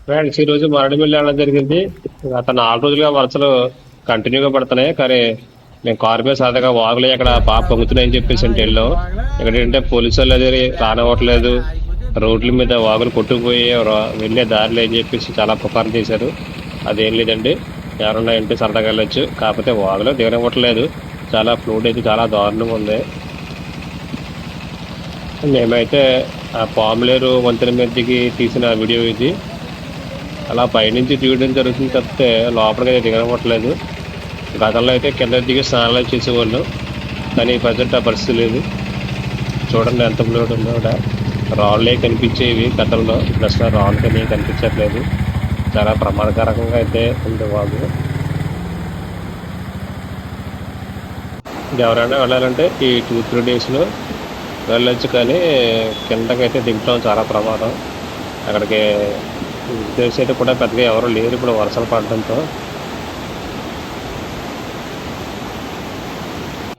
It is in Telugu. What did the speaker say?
ఫ్రెండ్స్, ఈ రోజు మారేడుమిల్లి వెళ్ళడం జరిగింది. గత 4 రోజులుగా వర్షాలు కంటిన్యూగా పడుతున్నాయి. కానీ మేము కారు మీద సరదాగా వాగులు అక్కడ బాగా పొంగుతున్నాయని చెప్పేసి అంటే వెళ్ళాం. ఇక్కడ ఏంటంటే పోలీసు వాళ్ళు అది రానివ్వట్లేదు. రోడ్ల మీద వాగులు కొట్టుకుపోయి వెళ్ళే దారిలో అని చెప్పేసి చాలా పుకారు చేశారు. అదేం లేదండి, ఎవరన్నా ఇంటి సరదాగా వెళ్ళొచ్చు. కాకపోతే వాగులో దిగనివ్వట్లేదు. చాలా ఫ్లూట్ అయితే చాలా దారుణంగా ఉంది. మేమైతే ఆ పాములేరు వంతెన మీద దిగి తీసిన వీడియో ఇది. అలా పైనుంచి తీయడం జరుగుతుంది తప్పితే లోపలికి అయితే దిగనివ్వట్లేదు. గతంలో అయితే కింద దిగి స్నానాలు చేసేవాళ్ళు, కానీ ప్రజెంట్ ఆ పరిస్థితి లేదు. చూడండి ఎంత బ్లోడ్ ఉందో. కూడా రాళ్ళే కనిపించేవి గతంలో, అసలు రాళ్ళు కానీ కనిపించట్లేదు. చాలా ప్రమాదకరంగా అయితే ఉంది వాళ్ళు. ఎవరైనా వెళ్ళాలంటే ఈ 2-3 డేస్లో వెళ్ళొచ్చు, కానీ కిందకైతే దిగటం చాలా ప్రమాదం. అక్కడికి తెలిసి అయితే కూడా పెద్దగా ఎవరు లేరు ఇప్పుడు వర్షాలు పడడంతో.